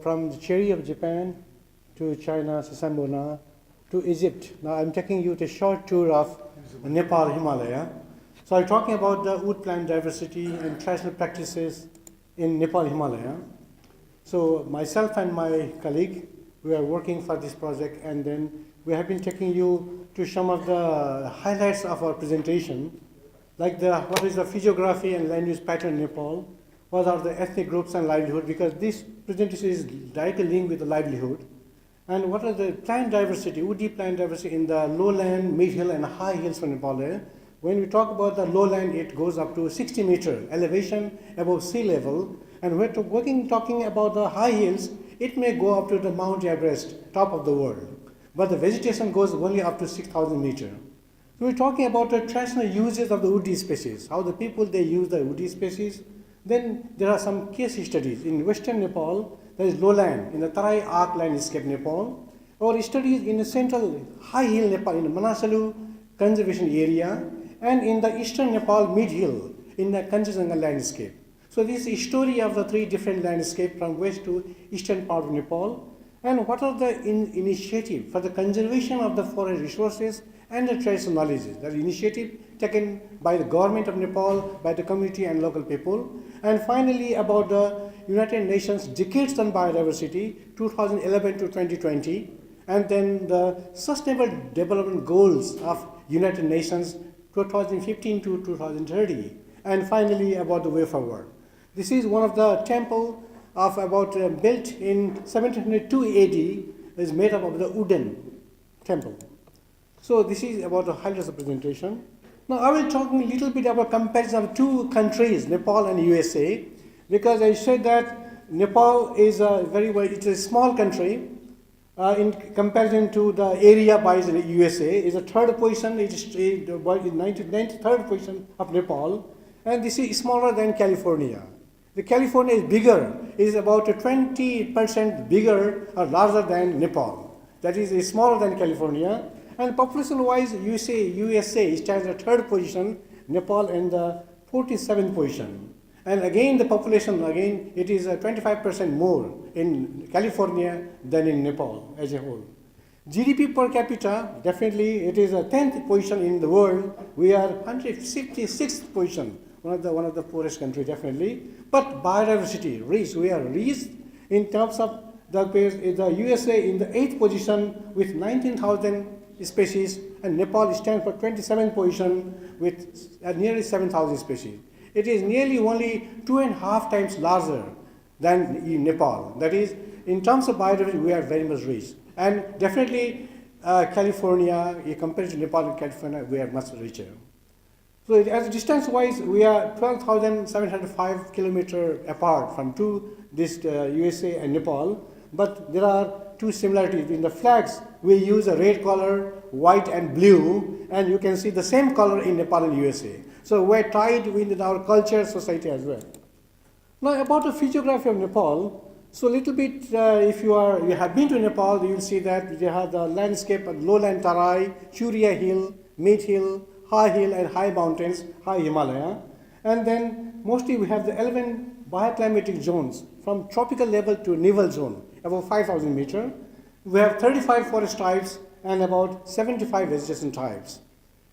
from the cherry of Japan to China, Sasambona, to Egypt. Now I'm taking you to a short tour of Nepal Himalaya. So I'm talking about the wood plant diversity and traditional practices in Nepal Himalaya. So myself and my colleague, we are working for this project, and then we have been taking you to some of the highlights of our presentation, like what is the physiography and land use pattern in Nepal, what are the ethnic groups and livelihood, because this presentation is directly linked with the livelihood, and what are the plant diversity, woody plant diversity in the lowland, mid-hill and high hills of Nepal. When we talk about the lowland, it goes up to 60-meter elevation above sea level, and we're talking about the high hills, it may go up to the Mount Everest, top of the world, but the vegetation goes only up to 6,000 meters. So we're talking about the traditional uses of the woody species, how the people they use the woody species. Then there are some case studies. In western Nepal, there is lowland, in the Tarai Arc landscape Nepal, or studies in the central high hill Nepal, in the Manasalu conservation area, and in the eastern Nepal mid-hill, in the Kanchenjunga landscape. So this is a story of the three different landscapes from west to eastern part of Nepal, and what are the initiative for the conservation of the forest resources and the traditional knowledges. That initiative taken by the government of Nepal, by the community and local people. And finally, about the United Nations Decades on Biodiversity, 2011 to 2020, and then the Sustainable Development Goals of United Nations, 2015 to 2030, and finally about the way forward. This is one of the temple of about built in 1702 AD, is made up of the wooden temple. So this is about the highlights of the presentation. Now I will talk a little bit about comparison of two countries, Nepal and USA, because I said that Nepal is it's a small country in comparison to the area by the USA. Is a third position, it is the 93rd position of Nepal, and this is smaller than California. The California is bigger, it is about 20% bigger or larger than Nepal. That is smaller than California. And population-wise, USA stands at third position, Nepal in the 47th position. And again, the population, it is 25% more in California than in Nepal as a whole. GDP per capita, definitely, it is a 10th position in the world. We are 156th position, one of the poorest countries, definitely. But biodiversity, we are rich in terms of the USA in the 8th position with 19,000 species, and Nepal stands for 27th position with nearly 7,000 species. It is nearly only 2.5 times larger than in Nepal. That is, in terms of biodiversity, we are very much rich. And definitely, California, compared to Nepal and California, we are much richer. So as distance-wise, we are 12,705 kilometers apart from this USA and Nepal, but there are two similarities. In the flags, we use a red color, white and blue, and you can see the same color in Nepal and USA. So we're tied with our culture, society as well. Now about the physiography of Nepal, so a little bit, if you have been to Nepal, you will see that you have the landscape of lowland Tarai, Churia Hill, mid-hill, high hill and high mountains, high Himalaya. And then mostly we have the 11 bioclimatic zones from tropical level to Nival zone, about 5,000 meters. We have 35 forest types and about 75 vegetation types.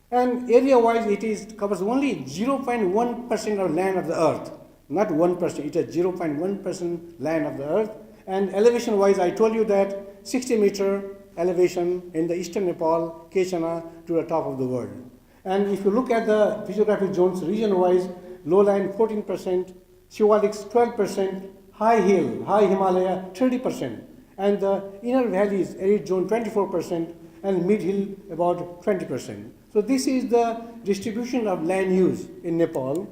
And area-wise, it covers only 0.1% of land of the earth, not 1%, it is 0.1% land of the earth. And elevation-wise, I told you that 60-meter elevation in the eastern Nepal, Keshana, to the top of the world. And if you look at the physiographic zones region-wise, lowland 14%, Shivaliks 12%, high hill, high Himalaya 30%, and the inner valleys, arid zone 24%, and mid-hill about 20%. So this is the distribution of land use in Nepal.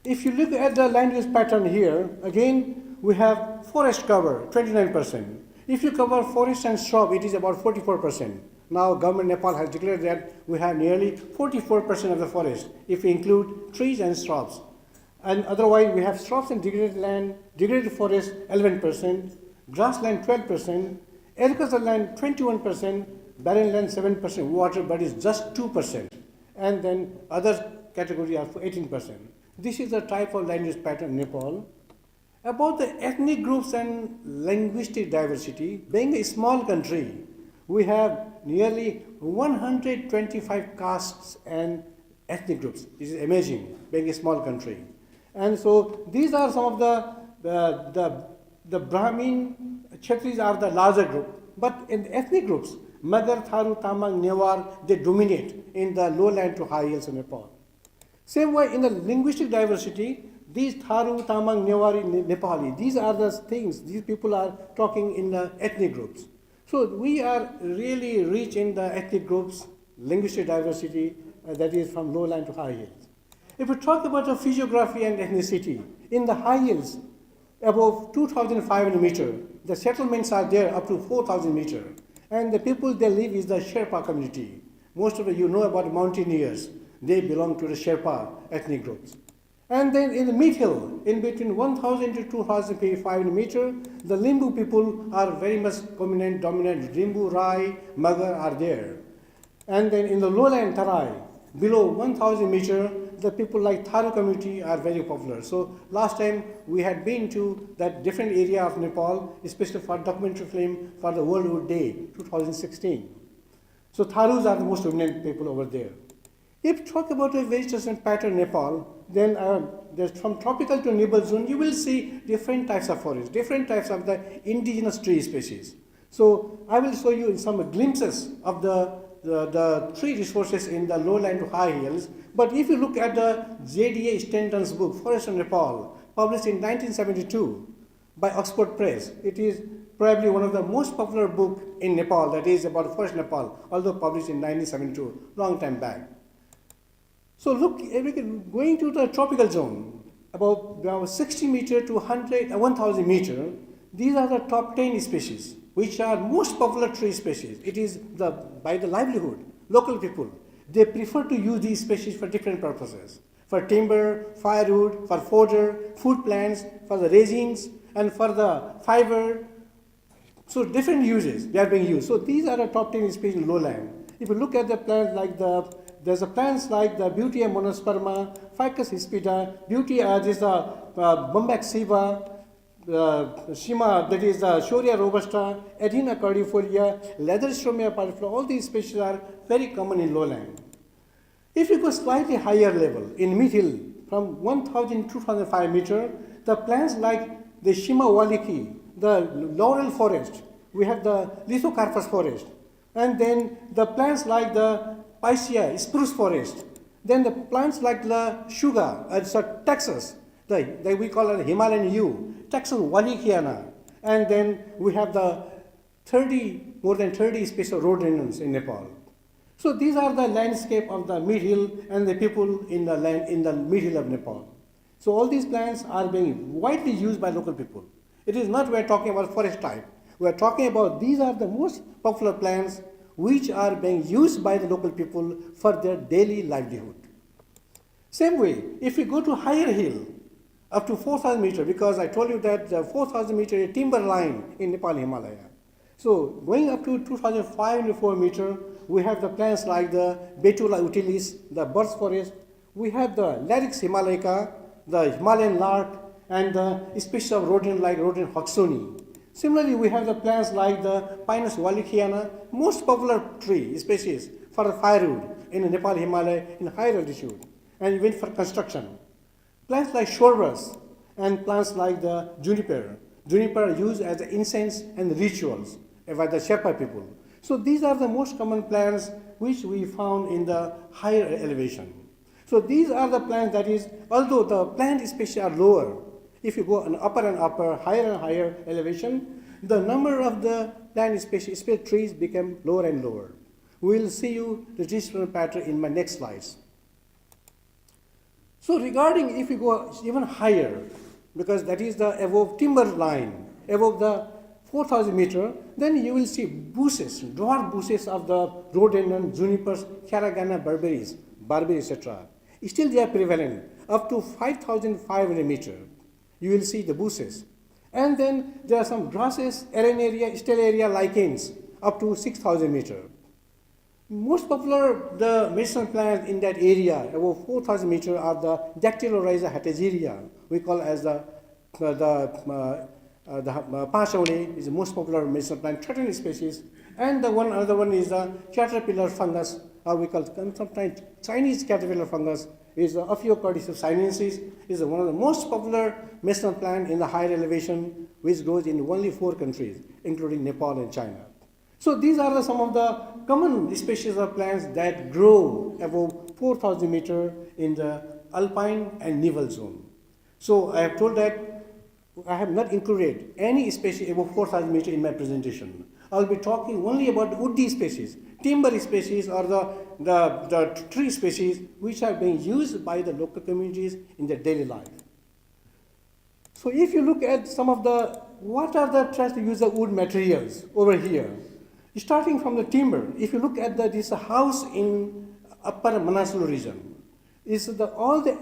If you look at the land use pattern here, again we have forest cover 29%. If you cover forest and shrub, it is about 44%. Now government Nepal has declared that we have nearly 44% of the forest if we include trees and shrubs. And otherwise we have shrubs and degraded land, degraded forest 11%, grassland 12%, agricultural land 21%, barren land 7%, water bodies just 2%, and then other category are 18%. This is the type of land use pattern in Nepal. About the ethnic groups and linguistic diversity, being a small country, we have nearly 125 castes and ethnic groups. This is amazing, being a small country. And so these are some of the Brahmin, Kshatris are the larger group. But in ethnic groups, Magar, Tharu, Tamang, Newar, they dominate in the lowland to high hills of Nepal. Same way in the linguistic diversity, these Tharu, Tamang, Newari, Nepali, these are the things, these people are talking in the ethnic groups. So we are really rich in the ethnic groups, linguistic diversity, that is from lowland to high hills. If we talk about the physiography and ethnicity, in the high hills, above 2,500 meters, the settlements are there up to 4,000 meters. And the people they live is the Sherpa community. Most of you know about mountaineers. They belong to the Sherpa ethnic groups. And then in the mid-hill, in between 1,000 to 2,500 meters, the Limbu people are very much dominant. Limbu, Rai, Magar are there. And then in the lowland Tarai, below 1,000 meters, the people like Tharu community are very popular. So last time we had been to that different area of Nepal, especially for documentary film for the World Wood Day 2016. So Tharus are the most dominant people over there. If you talk about the vegetation pattern in Nepal, then there's from tropical to Nival zone, you will see different types of forests, different types of the indigenous tree species. So I will show you some glimpses of the tree resources in the lowland to high hills. But if you look at the J.D.A. Stanton's book, Forest of Nepal, published in 1972 by Oxford Press, it is probably one of the most popular books in Nepal, that is about Forest Nepal, although published in 1972, long time back. So look, going to the tropical zone, about 60 meter to 1,000 meter, these are the top 10 species, which are most popular tree species. It is by the livelihood, local people. They prefer to use these species for different purposes. For timber, firewood, for fodder, food plants, for the resins, and for the fiber. So different uses, they are being used. So these are the top 10 species in lowland. If you look at the plants like there's a plants like the Beauty monosperma, Ficus hispida, this is the Bombax siva, Shima, that is the Shoria robusta, Adina cordifolia, Leatherstromia partiflora, all these species are very common in lowland. If you go slightly higher level, in mid-hill, from 1,000 to 2,005 meter, the plants like the Shima waliki, the laurel forest, we have the Lithocarpus forest, and then the plants like the Picea, spruce forest, then the plants like the Shuga, Texas, we call it Himalayan yew, Texas walikiana, and then we have the more than 30 species of rhododendrons in Nepal. So these are the landscape of the mid-hill and the people in the mid-hill of Nepal. So all these plants are being widely used by local people. It is not we are talking about forest type. We are talking about these are the most popular plants which are being used by the local people for their daily livelihood. Same way, if we go to higher hill, up to 4,000 meters, because I told you that the 4,000 meter is a timber line in Nepal Himalaya. So going up to 2,504 meters, we have the plants like the Betula utilis, the birch forest. We have the Larix himalaica, the Himalayan lark, and the species of rodent like rodent hoxoni. Similarly, we have the plants like the Pinus wallichiana, most popular tree species for the firewood in the Nepal Himalaya in high altitude, and even for construction. Plants like shorebrush and plants like the juniper. Juniper are used as the incense and rituals by the Sherpa people. So these are the most common plants which we found in the higher elevation. So these are the plants that is, although the plant species are lower, if you go an upper and upper, higher and higher elevation, the number of the plant species, trees become lower and lower. We will see you the distribution pattern in my next slides. So regarding if you go even higher, because that is the above timber line, above the 4,000 meter, then you will see bushes, dwarf bushes of the rhododendron, junipers, caragana, barberry, etc. Still they are prevalent up to 5,500 meter. You will see the bushes. And then there are some grasses, arenaria, stellaria, lichens up to 6,000 meter. Most popular the medicinal plants in that area, above 4,000 meter, are the Dactylorhiza hatageria, we call as the Pachauli is the most popular medicinal plant, threatened species, and the other one is the caterpillar fungus, or we call it sometimes Chinese caterpillar fungus, is the Ophiocordis sinensis, is one of the most popular medicinal plant in the higher elevation, which grows in only 4 countries, including Nepal and China. So these are some of the common species of plants that grow above 4,000 meters in the Alpine and Nival zone. So I have told that I have not included any species above 4,000 meters in my presentation. I'll be talking only about woody species, timber species, or the tree species which are being used by the local communities in their daily life. So if you look at some of the, what are the tries to use the wood materials over here? Starting from the timber, if you look at this house in upper Manaslu region, is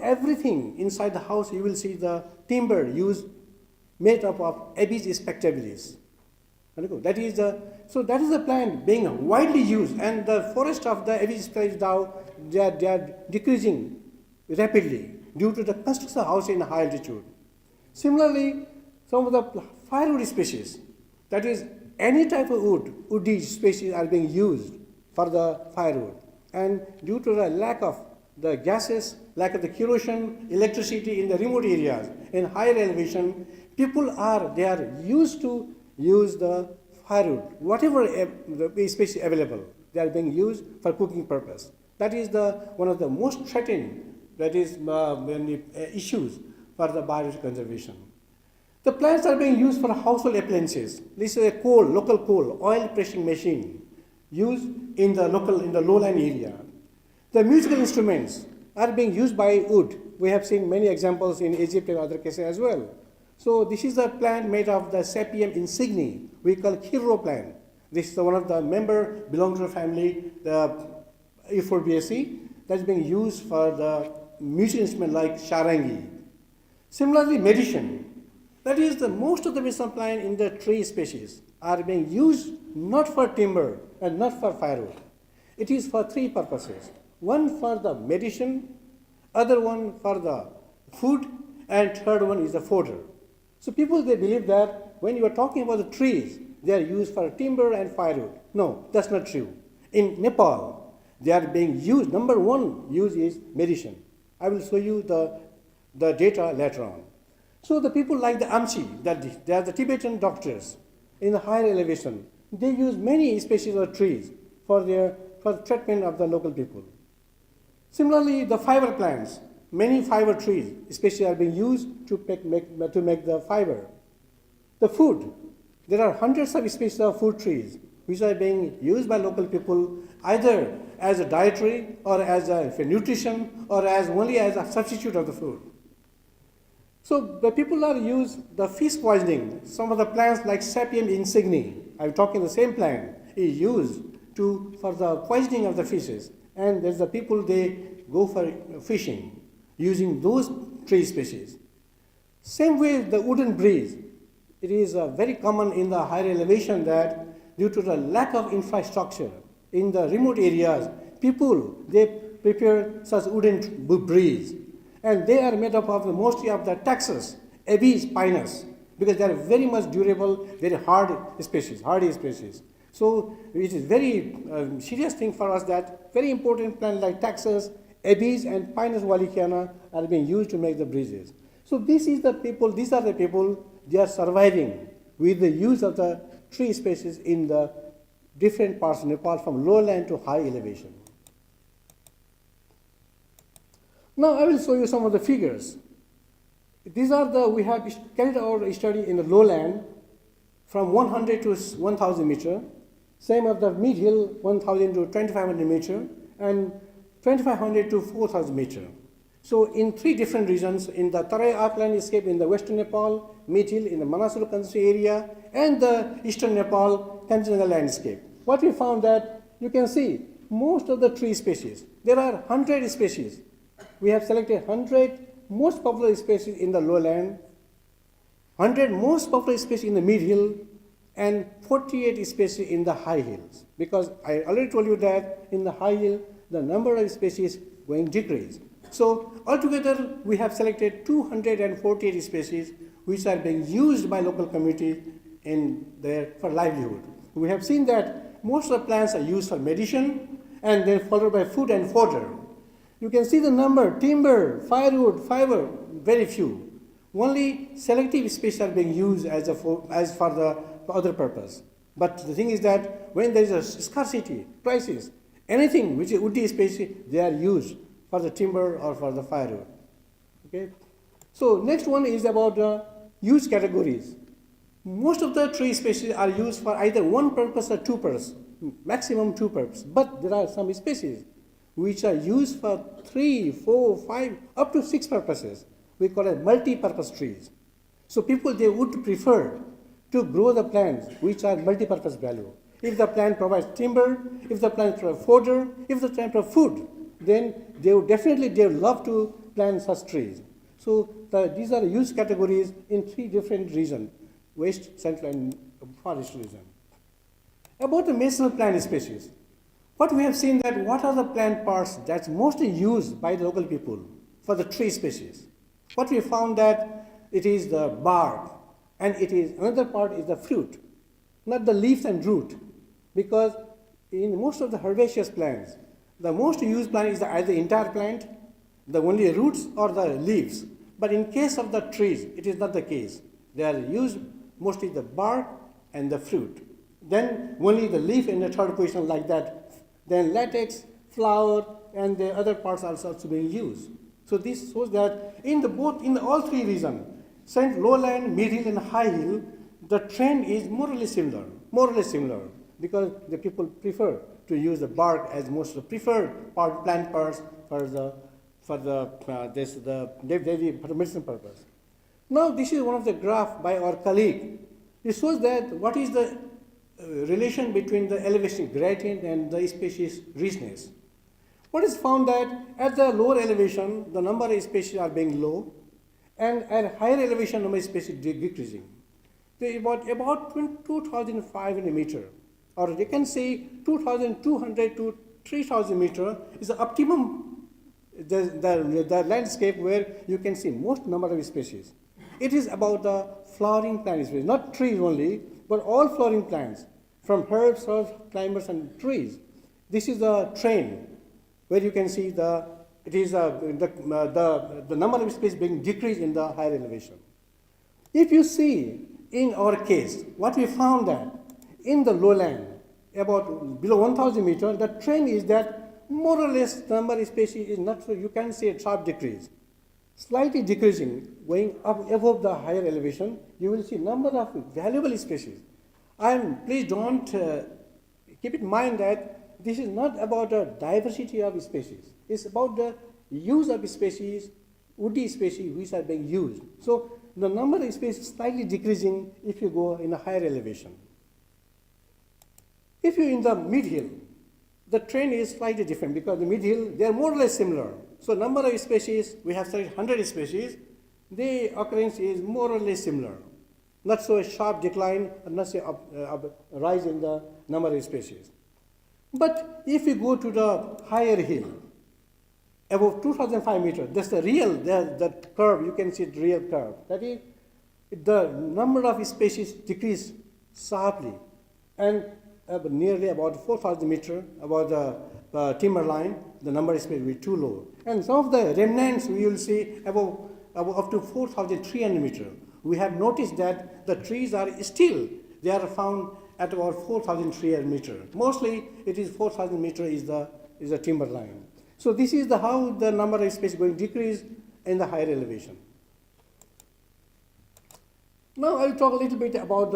everything inside the house you will see the timber used made up of Abies spectabilis. That is the plant being widely used, and the forest of the Abies spectabilis now they are decreasing rapidly due to the construction of house in high altitude. Similarly, some of the firewood species, that is any type of woody species are being used for the firewood, and due to the lack of the gases, lack of the kerosene, electricity in the remote areas, in higher elevation, people are used to use the firewood, whatever the species available, they are being used for cooking purpose. That is one of the most threatened issues for the biodiversity conservation. The plants are being used for household appliances. This is a local coal, oil pressing machine used in the lowland area. The musical instruments are being used by wood. We have seen many examples in Egypt and other cases as well. So this is a plant made of the Sapium insigne, we call hero plant. This is one of the member belong to the family, the Euphorbiaceae, that is being used for the musical instrument like charangi. Similarly, medicine. That is most of the medicinal plant in the tree species are being used not for timber and not for firewood. It is for 3 purposes. One for the medicine, other one for the food, and third one is the fodder. So people, they believe that when you are talking about the trees, they are used for timber and firewood. No, that's not true. In Nepal, they are being used, number 1 use is medicine. I will show you the data later on. So the people like the Amchi, they are the Tibetan doctors in the higher elevation. They use many species of trees for treatment of the local people. Similarly, the fiber plants, many fiber trees, especially are being used to make the fiber. The food, there are hundreds of species of food trees which are being used by local people either as a dietary or as a nutrition or only as a substitute of the food. So the people are used the fish poisoning. Some of the plants like Sapium insigne, I'm talking the same plant, is used for the poisoning of the fishes. And there's the people, they go for fishing using those tree species. Same way the wooden bridge, it is very common in the higher elevation that due to the lack of infrastructure in the remote areas, people, they prepare such wooden bridges. And they are made up of mostly of the taxus, Abies pinus, because they are very much durable, very hardy species. So it is very serious thing for us that very important plants like taxus, Abies, and Pinus wallichiana are being used to make the bridges. So these are the people, they are surviving with the use of the tree species in the different parts of Nepal from lowland to high elevation. Now I will show you some of the figures. These are we have carried out a study in the lowland from 100 to 1,000 meter, same of the mid hill 1,000 to 2,500 meter, and 2,500 to 4,000 meter. So in 3 different regions, in the Tarai Arc landscape in the western Nepal, mid hill in the Manaslu country area, and the eastern Nepal Kanchenjunga landscape. What we found that you can see most of the tree species, there are 100 species. We have selected 100 most popular species in the lowland, 100 most popular species in the mid hill, and 48 species in the high hills. Because I already told you that in the high hill, the number of species going decrease. So altogether, we have selected 248 species which are being used by local community for livelihood. We have seen that most of the plants are used for medicine and then followed by food and fodder. You can see the number: timber, firewood, fiber, very few. Only selective species are being used for the other purpose. But the thing is that when there is a scarcity, crisis, anything which is woody species, they are used for the timber or for the firewood. Okay. So next one is about the use categories. Most of the tree species are used for either one purpose or two purposes, maximum two purposes. But there are some species which are used for 3, 4, 5, up to 6 purposes. We call it multi-purpose trees. So people, they would prefer to grow the plants which are multi-purpose value. If the plant provides timber, if the plant provides fodder, if the plant provides food, then they would love to plant such trees. So these are use categories in 3 different regions: West, Central, and Forest region. About the medicinal plant species, what we have seen that what are the plant parts that's mostly used by the local people for the tree species. What we found that it is the bark, and another part is the fruit, not the leaves and root, because in most of the herbaceous plants, the most used plant is either the entire plant, the only roots, or the leaves. But in case of the trees, it is not the case. They are used mostly the bark and the fruit. Then only the leaf in the third position like that. Then latex, flower, and the other parts are also being used. So this shows that in all 3 regions, lowland, mid-hill, and high hill, the trend is more or less similar, because the people prefer to use the bark as most of the preferred plant parts for the medicinal purpose. Now this is one of the graph by our colleague. It shows that what is the relation between the elevation gradient and the species richness. What is found that at the lower elevation, the number of species are being low, and at higher elevation, number of species decreasing. They about 2,500 meter, or they can say 2,200 to 3,000 meter is the optimum the landscape where you can see most number of species. It is about the flowering plant species, not trees only, but all flowering plants, from herbs, climbers, and trees. This is the trend where you can see the number of species being decreased in the higher elevation. If you see in our case, what we found that in the lowland, about below 1,000 meters, the trend is that more or less the number of species is not so, you can see a sharp decrease. Slightly decreasing, going up above the higher elevation, you will see number of valuable species. And please don't keep in mind that this is not about a diversity of species. It's about the use of species, woody species which are being used. So the number of species is slightly decreasing if you go in a higher elevation. If you're in the mid-hill, the trend is slightly different because the mid-hill, they are more or less similar. So number of species, we have studied 100 species, the occurrence is more or less similar. Not so a sharp decline, not so a rise in the number of species. But if you go to the higher hill, above 2,005 meters, that's the real, that curve, you can see the real curve. That is, the number of species decrease sharply, and nearly about 4,000 meters above the timber line, the number of species will be too low. And some of the remnants we will see above up to 4,300 meters. We have noticed that the trees are still, they are found at about 4,300 meters. Mostly it is 4,000 meters is the timber line. So this is how the number of species going to decrease in the higher elevation. Now I will talk a little bit about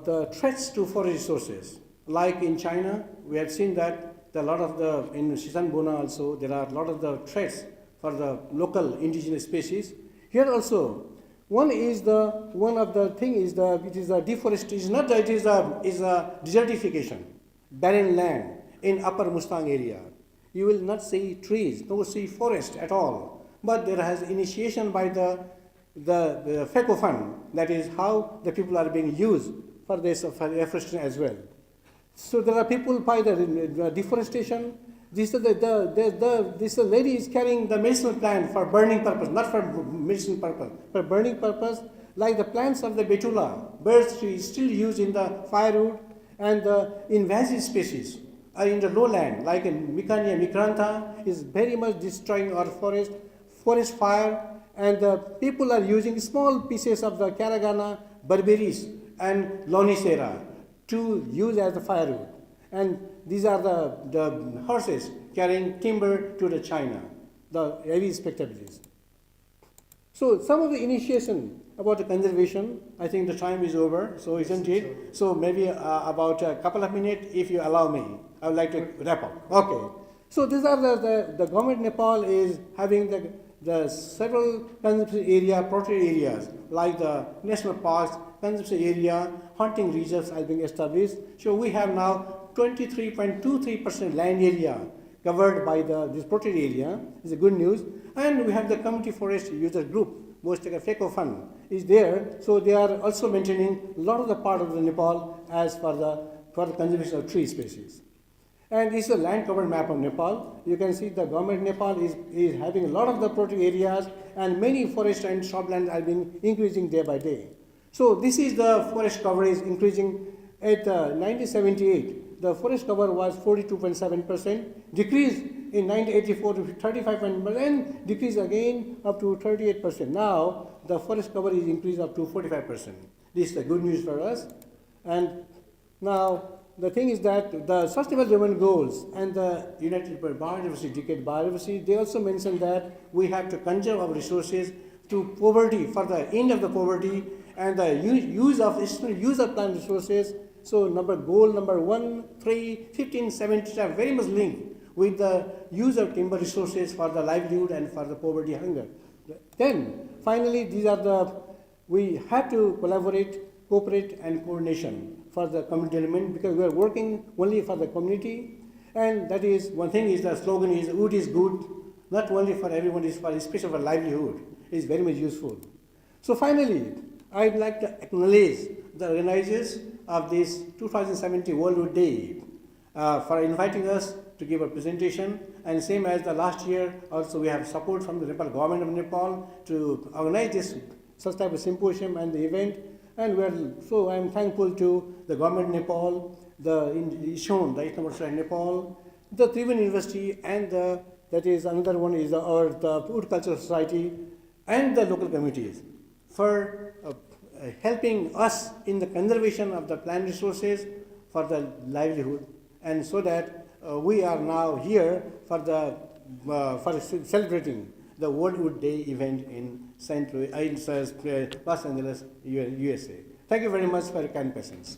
the threats to forest resources. Like in China, we have seen that a lot of in Shishan-Bona also, there are a lot of the threats for the local indigenous species. Here also, one of the thing is it is a deforestation. It's not that it is a desertification, barren land in Upper Mustang area. You will not see trees, no see forest at all. But there has initiation by the FECO fund. That is how the people are being used for this for reforestation as well. So there are people by the deforestation, This lady is carrying the medicinal plant for burning purpose, not for medicine purpose, for burning purpose. Like the plants of the betula, birch tree is still used in the firewood, and the invasive species are in the lowland, like in Micania micrantha, is very much destroying our forest fire, and the people are using small pieces of the caragana, berberis, and lonicera to use as the firewood. And these are the horses carrying timber to the China, the heavy spectabilities. So some of the initiation about the conservation, I think the time is over, so isn't it? So maybe about a couple of minutes, if you allow me, I would like to wrap up. Okay. So these are the government of Nepal is having the several conservation area, protected areas, like the national parks, conservation area, hunting reserves are being established. So we have now 23.23% land area covered by this protected area. It's a good news. And we have the community forest user group, most like a FECO fund is there. So they are also maintaining a lot of the part of the Nepal as for the conservation of tree species. And this is a land covered map of Nepal. You can see the government of Nepal is having a lot of the protected areas, and many forest and shrublands are being increasing day by day. So this is the forest coverage increasing. At 1978, the forest cover was 42.7%, decreased in 1984 to 35%, decreased again up to 38%. Now the forest cover is increased up to 45%. This is the good news for us. And now the thing is that the Sustainable Development Goals and the United Biodiversity Decade Biodiversity, they also mention that we have to conserve our resources to poverty, for the end of the poverty, and the use of plant resources. So goal number 1, 3, 15, 17 are very much linked with the use of timber resources for the livelihood and for the poverty hunger. Then finally, we have to collaborate, cooperate, and coordination for the community development, because we are working only for the community. And that is, one thing is the slogan is wood is good, not only for everyone, it's for especially for livelihood. It's very much useful. So finally, I'd like to acknowledge the organizers of this 2017 World Wood Day for inviting us to give a presentation. And same as the last year, also we have support from the Nepal government of Nepal to organize this such type of symposium and the event. And I'm thankful to the government of Nepal, the Ethnobotanist of Nepal, the Tribhuvan University, and that is another one is the Wood Cultural Society, and the local communities for helping us in the conservation of the plant resources for the livelihood, and so that we are now here for celebrating the World Wood Day event in Los Angeles, USA. Thank you very much for your kind patience.